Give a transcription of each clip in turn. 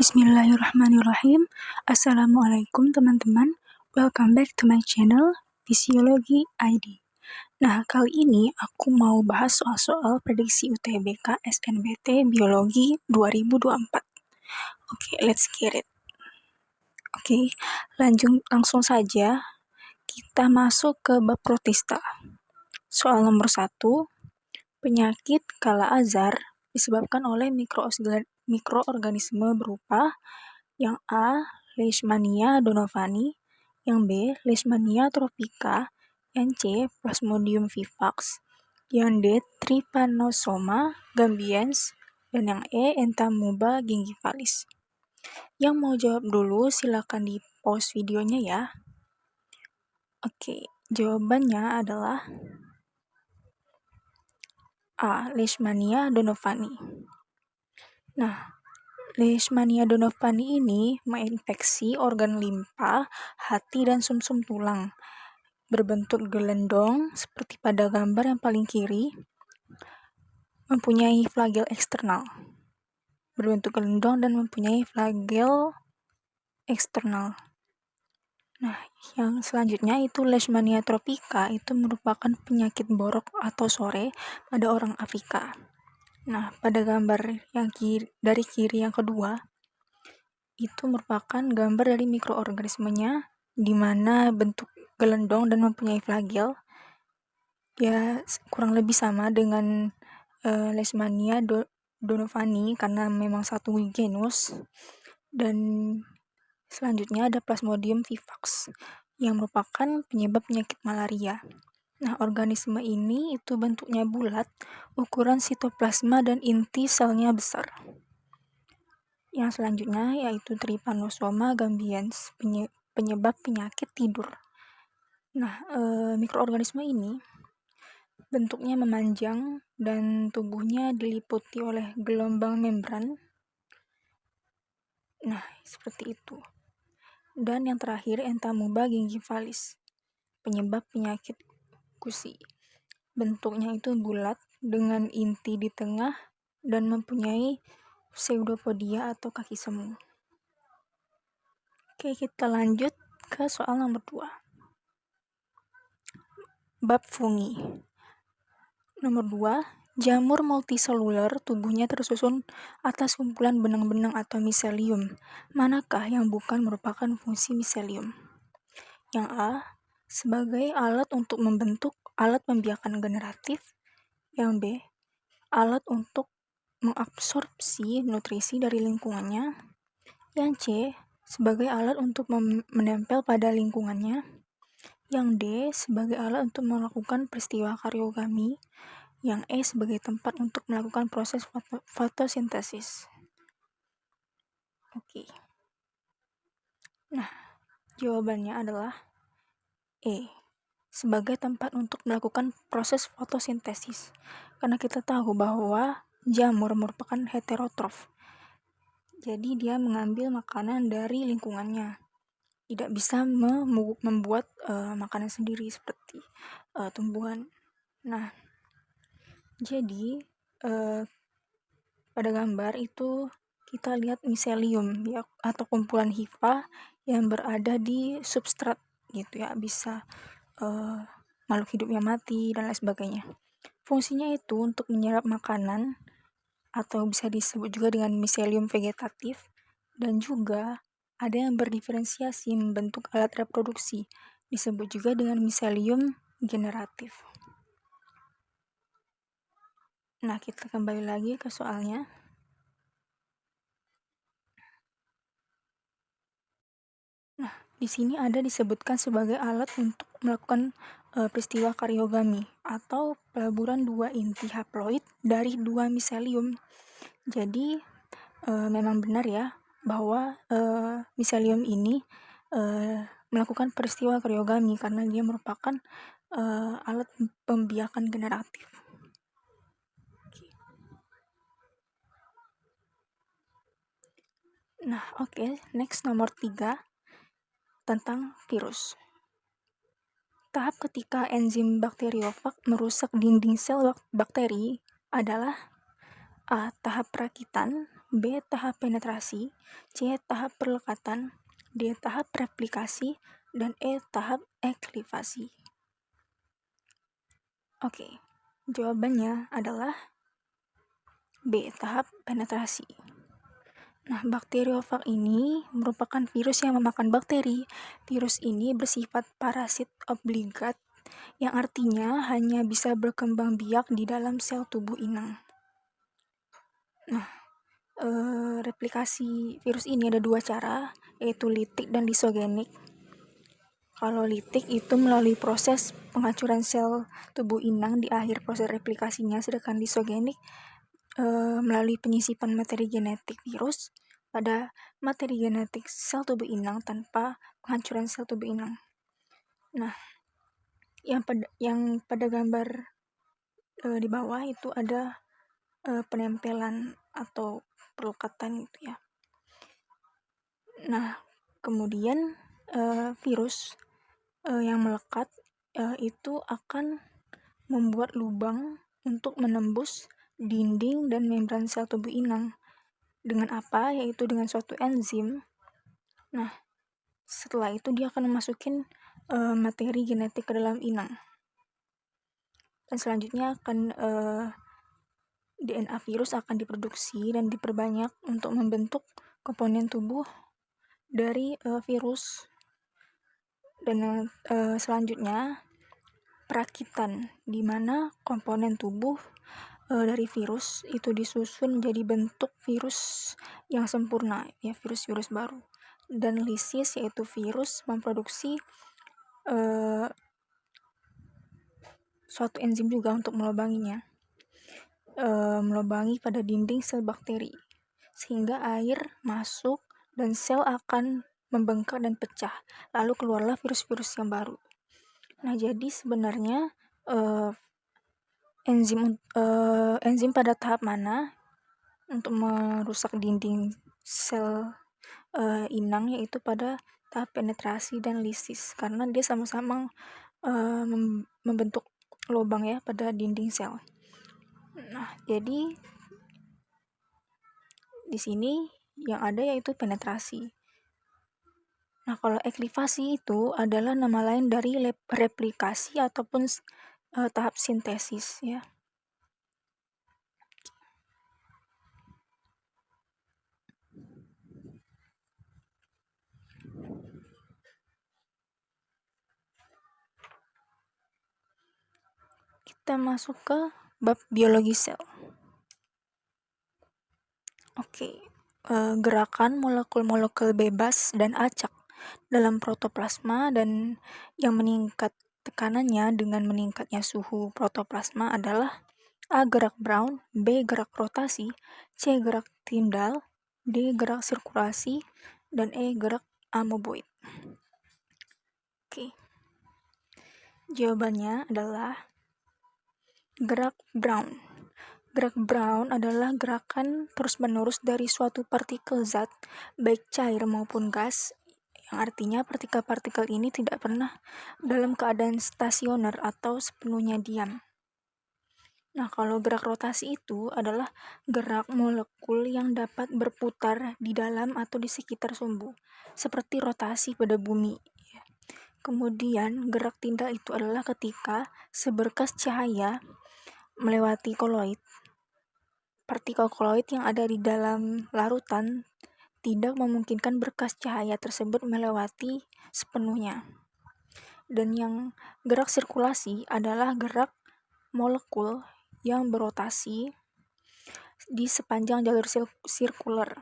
Bismillahirrahmanirrahim. Assalamualaikum teman-teman. Welcome back to my channel, Fisiologi ID. Nah, kali ini aku mau bahas soal-soal prediksi UTBK SNBT Biologi 2024. Oke, let's get it. Oke, langsung saja kita masuk ke bab protista. Soal nomor 1, penyakit kala azar disebabkan oleh mikroorganisme berupa yang A. Leishmania donovani, yang B. Leishmania tropica, yang C. Plasmodium vivax, yang D. Trypanosoma gambiens, dan yang E. Entamuba gingivalis. Yang mau jawab dulu silakan di pause videonya ya. Oke, jawabannya adalah A. Leishmania donovani. Nah, Leishmania donovani ini menginfeksi organ limpa, hati, dan sumsum tulang. Berbentuk gelendong seperti pada gambar yang paling kiri, mempunyai flagel eksternal. Berbentuk gelendong dan mempunyai flagel eksternal. Nah, yang selanjutnya itu Leishmania tropica, itu merupakan penyakit borok atau sore pada orang Afrika. Nah, pada gambar yang dari kiri yang kedua, itu merupakan gambar dari mikroorganismenya, di mana bentuk gelendong dan mempunyai flagel. Ya, kurang lebih sama dengan Leishmania donovani karena memang satu genus. Dan selanjutnya ada Plasmodium vivax yang merupakan penyebab penyakit malaria. Nah, organisme ini itu bentuknya bulat, ukuran sitoplasma dan inti selnya besar. Yang selanjutnya yaitu Trypanosoma gambiens, penyebab penyakit tidur. Nah, mikroorganisme ini bentuknya memanjang dan tubuhnya diliputi oleh gelombang membran. Nah, seperti itu. Dan yang terakhir Entamuba gingivalis, penyebab penyakit gusi. Bentuknya itu bulat dengan inti di tengah dan mempunyai pseudopodia atau kaki semu. Oke, kita lanjut ke soal nomor 2. Bab fungi. Nomor 2, jamur multiseluler tubuhnya tersusun atas kumpulan benang-benang atau miselium. Manakah yang bukan merupakan fungsi miselium? Yang A, sebagai alat untuk membentuk alat pembiakan generatif. Yang B, alat untuk mengabsorpsi nutrisi dari lingkungannya. Yang C, sebagai alat untuk menempel pada lingkungannya. Yang D, sebagai alat untuk melakukan peristiwa karyogami. Yang E, sebagai tempat untuk melakukan proses fotosintesis. Oke. Nah, jawabannya adalah E, sebagai tempat untuk melakukan proses fotosintesis. Karena kita tahu bahwa jamur merupakan heterotrof. Jadi dia mengambil makanan dari lingkungannya. Tidak bisa membuat makanan sendiri seperti tumbuhan. Nah, jadi pada gambar itu kita lihat miselium ya, atau kumpulan hifa yang berada di substrat gitu ya, bisa makhluk hidup yang mati dan lain sebagainya. Fungsinya itu untuk menyerap makanan atau bisa disebut juga dengan miselium vegetatif, dan juga ada yang berdiferensiasi membentuk alat reproduksi, disebut juga dengan miselium generatif. Nah, kita kembali lagi ke soalnya. Nah, di sini ada disebutkan sebagai alat untuk melakukan peristiwa karyogami atau peleburan dua inti haploid dari dua miselium. Jadi memang benar ya bahwa miselium ini melakukan peristiwa karyogami karena dia merupakan alat pembiakan generatif. Nah, oke, next nomor 3 tentang virus. Tahap ketika enzim bakteriofag merusak dinding sel bakteri adalah A. Tahap perakitan, B. Tahap penetrasi, C. Tahap perlekatan, D. Tahap replikasi, dan E. Tahap eklivasi. Oke, jawabannya adalah B. Tahap penetrasi. Nah, bakteriofag ini merupakan virus yang memakan bakteri. Virus ini bersifat parasit obligat, yang artinya hanya bisa berkembang biak di dalam sel tubuh inang. Nah, replikasi virus ini ada dua cara, yaitu litik dan lisogenik. Kalau litik itu melalui proses penghancuran sel tubuh inang di akhir proses replikasinya, sedangkan lisogenik melalui penyisipan materi genetik virus pada materi genetik sel tubuh inang tanpa penghancuran sel tubuh inang. Nah, yang pada gambar di bawah itu ada penempelan atau pelekatan gitu ya. Nah, kemudian virus yang melekat itu akan membuat lubang untuk menembus dinding dan membran sel tubuh inang. Dengan apa? Yaitu dengan suatu enzim. Nah, setelah itu dia akan memasukin materi genetik ke dalam inang. Dan selanjutnya akan DNA virus akan diproduksi dan diperbanyak untuk membentuk komponen tubuh dari virus. Dan selanjutnya perakitan, di mana komponen tubuh dari virus itu disusun menjadi bentuk virus yang sempurna, ya, virus-virus baru. Dan lisis, yaitu virus memproduksi suatu enzim juga untuk melubanginya, melubangi pada dinding sel bakteri, sehingga air masuk dan sel akan membengkak dan pecah, lalu keluarlah virus-virus yang baru. Nah, jadi sebenarnya enzim pada tahap mana untuk merusak dinding sel inang, yaitu pada tahap penetrasi dan lisis, karena dia sama-sama membentuk lubang ya pada dinding sel. Nah, jadi di sini yang ada yaitu penetrasi. Nah, kalau eklivasi itu adalah nama lain dari replikasi ataupun tahap sintesis ya. Kita masuk ke bab biologi sel. Oke, gerakan molekul-molekul bebas dan acak dalam protoplasma dan yang meningkat tekanannya dengan meningkatnya suhu protoplasma adalah A. Gerak Brown, B. Gerak rotasi, C. Gerak Tyndall, D. Gerak sirkulasi, dan E. Gerak amoeboid. Oke, jawabannya adalah gerak Brown. Gerak Brown adalah gerakan terus-menerus dari suatu partikel zat, baik cair maupun gas, yang artinya partikel-partikel ini tidak pernah dalam keadaan stasioner atau sepenuhnya diam. Nah, kalau gerak rotasi itu adalah gerak molekul yang dapat berputar di dalam atau di sekitar sumbu, seperti rotasi pada bumi. Kemudian, gerak Tyndall itu adalah ketika seberkas cahaya melewati koloid. Partikel koloid yang ada di dalam larutan tidak memungkinkan berkas cahaya tersebut melewati sepenuhnya. Dan yang gerak sirkulasi adalah gerak molekul yang berotasi di sepanjang jalur sirkuler.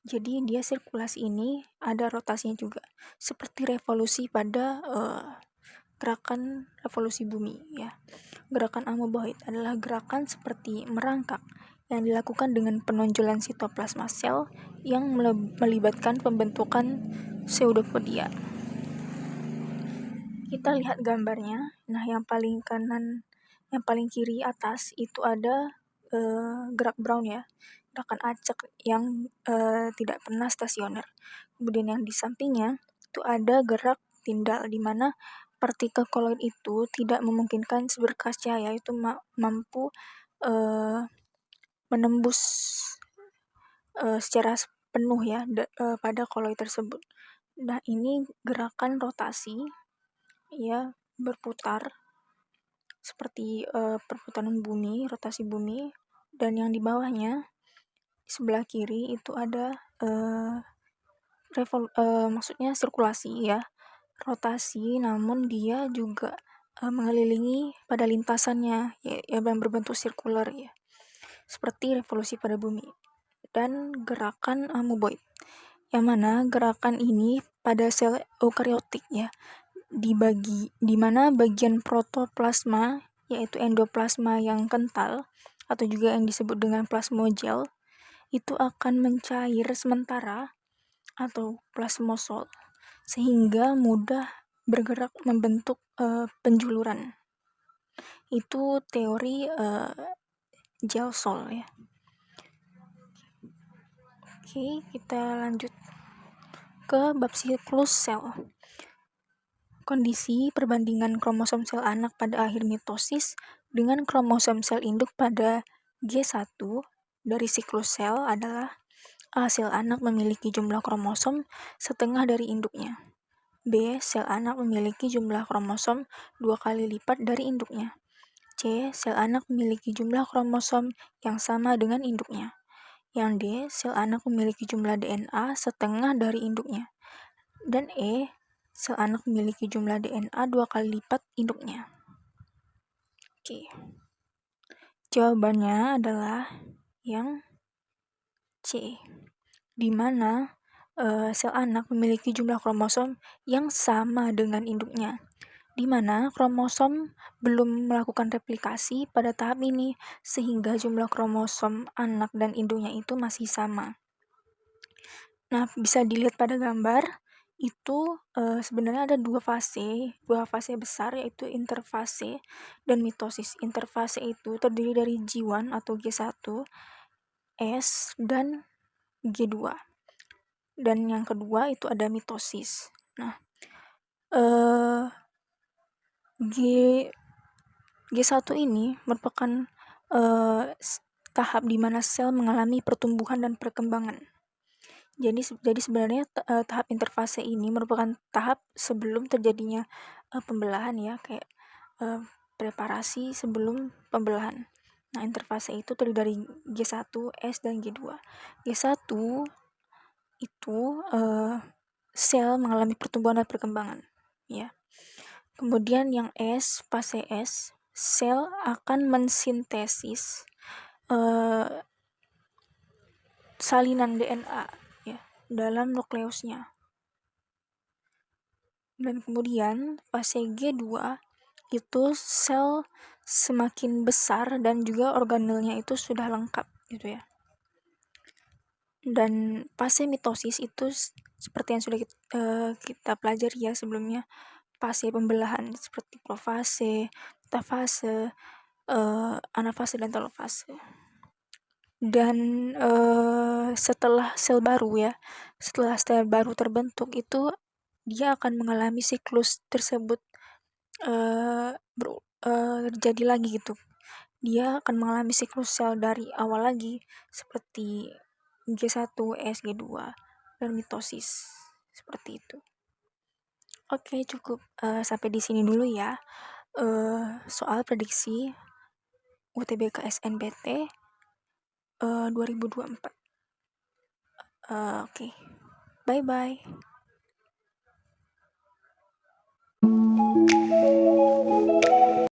Jadi dia sirkulasi ini ada rotasinya juga, seperti revolusi pada gerakan revolusi bumi ya. Gerakan amoeboid adalah gerakan seperti merangkak yang dilakukan dengan penonjolan sitoplasma sel yang melibatkan pembentukan pseudopodia. Kita lihat gambarnya. Nah, yang paling kiri atas itu ada gerak Brown ya, gerakan acak yang tidak pernah stasioner. Kemudian yang di sampingnya itu ada gerak Tyndall, di mana partikel koloid itu tidak memungkinkan seberkas cahaya itu mampu menembus secara penuh ya pada koloi tersebut. Nah, ini gerakan rotasi ya, berputar seperti perputaran bumi, rotasi bumi, dan yang di bawahnya sebelah kiri itu ada maksudnya sirkulasi ya, rotasi, namun dia juga mengelilingi pada lintasannya ya, yang berbentuk sirkular ya, seperti revolusi pada bumi. Dan gerakan amoeboid, yang mana gerakan ini pada sel eukariotik ya, di mana bagian protoplasma yaitu endoplasma yang kental atau juga yang disebut dengan plasmogel itu akan mencair sementara atau plasmosol sehingga mudah bergerak membentuk penjuluran. Itu teori Gelsol ya. Oke, kita lanjut ke bab siklus sel. Kondisi perbandingan kromosom sel anak pada akhir mitosis dengan kromosom sel induk pada G1 dari siklus sel adalah A. Sel anak memiliki jumlah kromosom setengah dari induknya. B. Sel anak memiliki jumlah kromosom 2 kali lipat dari induknya. C. Sel anak memiliki jumlah kromosom yang sama dengan induknya. Yang D. Sel anak memiliki jumlah DNA setengah dari induknya. Dan E. Sel anak memiliki jumlah DNA 2 kali lipat induknya. Oke. Jawabannya adalah yang C, di mana sel anak memiliki jumlah kromosom yang sama dengan induknya, di mana kromosom belum melakukan replikasi pada tahap ini, sehingga jumlah kromosom anak dan induknya itu masih sama. Nah, bisa dilihat pada gambar, itu sebenarnya ada dua fase besar, yaitu interfase dan mitosis. Interfase itu terdiri dari G1 atau G1, S, dan G2. Dan yang kedua itu ada mitosis. Nah, G1 ini merupakan tahap di mana sel mengalami pertumbuhan dan perkembangan. Jadi sebenarnya tahap interfase ini merupakan tahap sebelum terjadinya pembelahan ya, kayak preparasi sebelum pembelahan. Nah, interfase itu terdiri dari G1, S, dan G2. G1 itu sel mengalami pertumbuhan dan perkembangan ya. Kemudian yang S, fase S, sel akan mensintesis salinan DNA ya dalam nukleusnya. Dan kemudian fase G2 itu sel semakin besar dan juga organelnya itu sudah lengkap gitu ya. Dan fase mitosis itu seperti yang sudah kita pelajari ya sebelumnya, fase pembelahan seperti profase, metafase, anafase, dan telofase. Dan setelah sel baru terbentuk itu dia akan mengalami siklus tersebut terjadi lagi gitu. Dia akan mengalami siklus sel dari awal lagi seperti G1, S, G2, dan mitosis seperti itu. Oke, cukup sampai di sini dulu ya. Soal prediksi UTBK SNBT 2024. Oke. Bye bye.